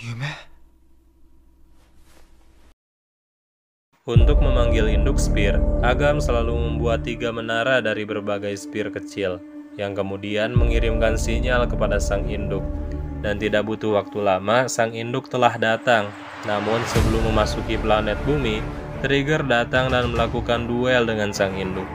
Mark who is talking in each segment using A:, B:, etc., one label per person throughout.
A: 夢
B: Untuk memanggil induk spear, Agam selalu membuat 3 menara dari berbagai spear kecil, yang kemudian mengirimkan sinyal kepada sang induk. Dan tidak butuh waktu lama, sang induk telah datang. Namun sebelum memasuki planet bumi, Trigger datang dan melakukan duel dengan sang induk.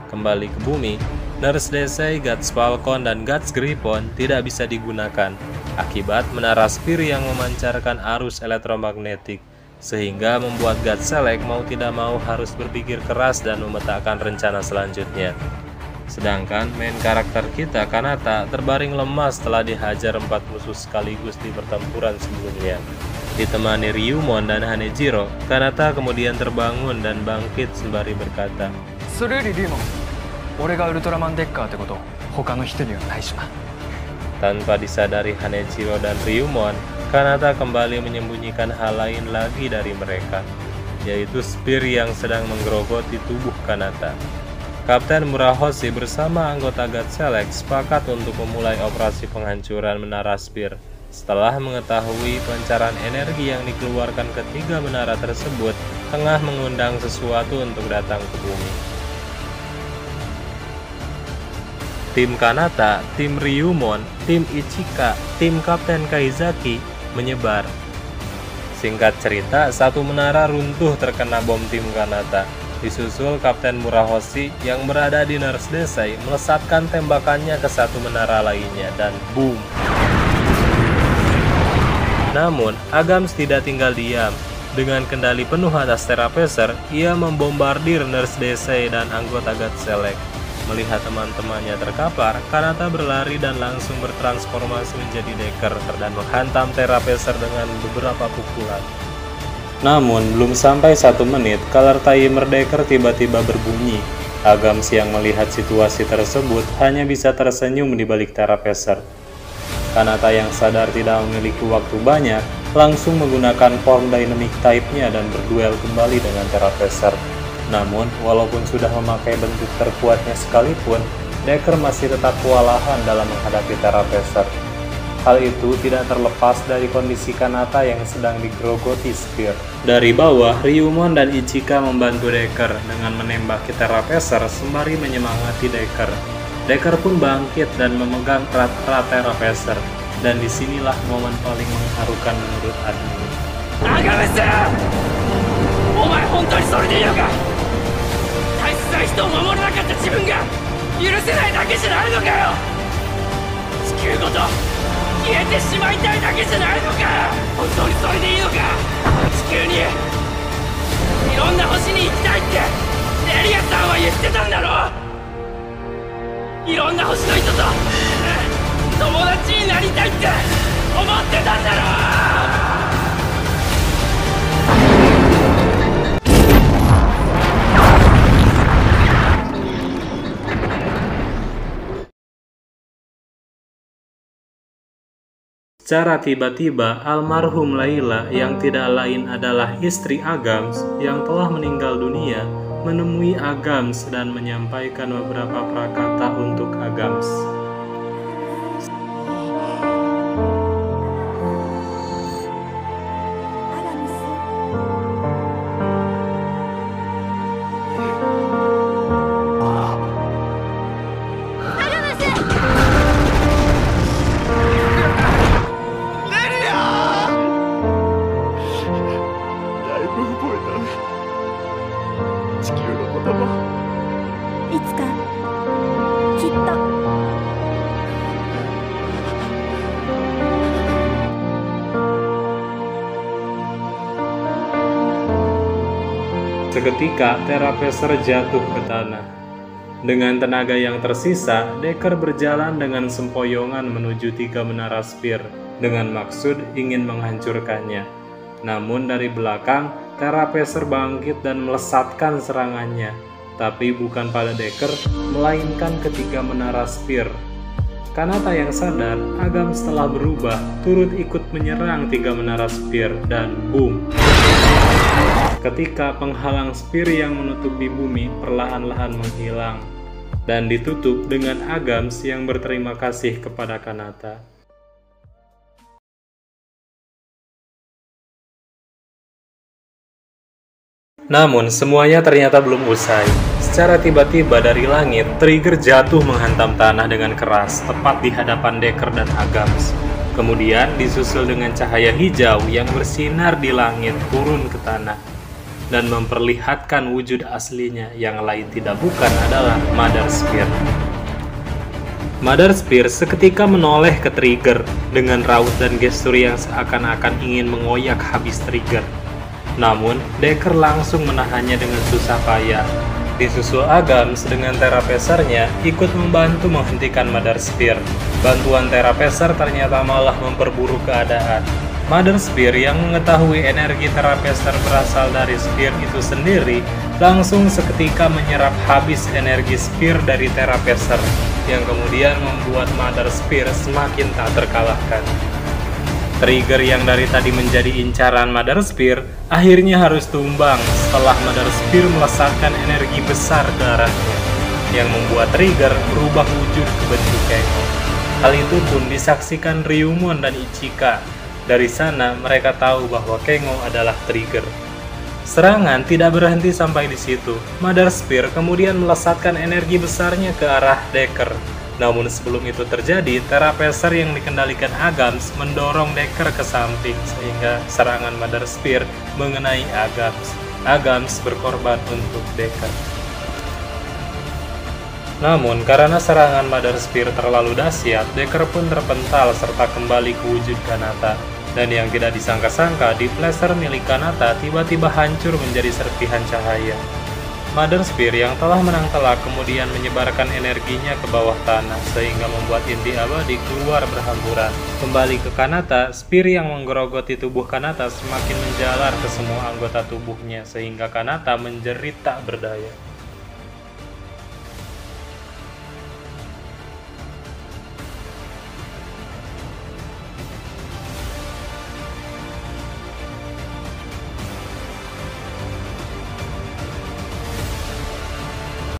B: Kembali ke bumi, Nurse Desai, Guts Falcon, dan Guts Griffon tidak bisa digunakan, akibat menara spear yang memancarkan arus elektromagnetik, sehingga membuat God Select mau tidak mau harus berpikir keras dan memetakan rencana selanjutnya. Sedangkan main karakter kita, Kanata, terbaring lemah setelah dihajar 4 musuh sekaligus di pertempuran sebelumnya. Ditemani Ryumon dan Hanejiro, Kanata kemudian terbangun dan bangkit sembari berkata,
C: それよりリーモン、俺がウルトラマンデッカーってこと他の人にはないしな。
B: Tanpa disadari Hanejiro dan Ryumon, Kanata kembali menyembunyikan hal lain lagi dari mereka, yaitu spear yang sedang menggerogoti tubuh Kanata. Kapten Murahoshi bersama anggota God Select sepakat untuk memulai operasi penghancuran menara spear. Setelah mengetahui pancaran energi yang dikeluarkan ketiga menara tersebut tengah mengundang sesuatu untuk datang ke bumi. Tim Kanata, tim Ryumon, tim Ichika, tim Kapten Kaizaki menyebar. Singkat cerita, satu menara runtuh terkena bom tim Kanata. Disusul Kapten Murahoshi yang berada di Nurse Desai melesatkan tembakannya ke satu menara lainnya dan boom. Namun, Agams tidak tinggal diam. Dengan kendali penuh atas Terapeser, ia membombardir Nurse Desai dan anggota God Select. Melihat teman-temannya terkapar, Kanata berlari dan langsung bertransformasi menjadi Decker dan menghantam Terapeser dengan beberapa pukulan. Namun, belum sampai 1 menit, color timer Decker tiba-tiba berbunyi. Agams yang melihat situasi tersebut hanya bisa tersenyum di balik Terapeser. Kanata yang sadar tidak memiliki waktu banyak, langsung menggunakan form dynamic type-nya dan berduel kembali dengan Terapeser. Namun, walaupun sudah memakai bentuk terkuatnya sekalipun, Decker masih tetap kewalahan dalam menghadapi Terapeser. Hal itu tidak terlepas dari kondisi Kanata yang sedang digerogoti spear. Dari bawah, Ryumon dan Ichika membantu Decker dengan menembaki Terapeser sembari menyemangati Decker. Decker pun bangkit dan memegang erat-erat Terapeser. Dan disinilah momen paling mengharukan menurut admin.
D: Agames! Omae hontou ni sore de iiu ka? Taisutsu na hito o mamoranaakatta jibun ga yurusenai dakeじゃないのかよ! 地球ごと消えてしまいたいだけじゃないのか！本当にそれでいいのか！地球にいろんな星に行きたいってレリアさんは言ってたんだろ！いろんな星の人と友達になりたいって思ってたんだろ！
B: Secara tiba-tiba, almarhum Layla yang tidak lain adalah istri Agams yang telah meninggal dunia menemui Agams dan menyampaikan beberapa prakata untuk Agams. Seketika, Terapeser jatuh ke tanah. Dengan tenaga yang tersisa, Decker berjalan dengan sempoyongan menuju 3 menara spear dengan maksud ingin menghancurkannya. Namun dari belakang, Terapeser bangkit dan melesatkan serangannya, tapi bukan pada Decker, melainkan ketiga menara spear. Kanata yang sadar, Agams telah berubah, turut ikut menyerang 3 menara spear dan boom. Ketika penghalang spear yang menutupi bumi perlahan-lahan menghilang dan ditutup dengan Agams yang berterima kasih kepada Kanata. Namun semuanya ternyata belum usai. Secara tiba-tiba dari langit, Trigger jatuh menghantam tanah dengan keras, tepat di hadapan Decker dan Agams. Kemudian disusul dengan cahaya hijau yang bersinar di langit turun ke tanah dan memperlihatkan wujud aslinya yang lain tidak bukan adalah Mother Spear. Mother Spear seketika menoleh ke Trigger dengan raut dan gestur yang seakan-akan ingin mengoyak habis Trigger. Namun, Decker langsung menahannya dengan susah payah. Disusul Agams dengan Terapesernya ikut membantu menghentikan Mother Spear. Bantuan Terapeser ternyata malah memperburuk keadaan. Mother Spear yang mengetahui energi Terapeser berasal dari Spear itu sendiri langsung seketika menyerap habis energi Spear dari Terapeser, yang kemudian membuat Mother Spear semakin tak terkalahkan. Trigger yang dari tadi menjadi incaran Mother Spear akhirnya harus tumbang setelah Mother Spear melesatkan energi besar ke arahnya, yang membuat Trigger berubah wujud ke bentuk Kengo. Hal itu pun disaksikan Ryumon dan Ichika. Dari sana mereka tahu bahwa Kengo adalah Trigger. Serangan tidak berhenti sampai di situ. Mother Spear kemudian melesatkan energi besarnya ke arah Decker. Namun sebelum itu terjadi, Terapeser yang dikendalikan Agams mendorong Decker ke samping sehingga serangan Mother Spear mengenai Agams. Agams berkorban untuk Decker. Namun karena serangan Mother Spear terlalu dahsyat, Decker pun terpental serta kembali ke wujud Kanata. Dan yang tidak disangka-sangka, di blaster milik Kanata tiba-tiba hancur menjadi serpihan cahaya. Mother Spear yang telah menang telak kemudian menyebarkan energinya ke bawah tanah sehingga membuat inti abadi keluar berhamburan. Kembali ke Kanata, Spear yang menggerogoti tubuh Kanata semakin menjalar ke semua anggota tubuhnya sehingga Kanata menjerit tak berdaya.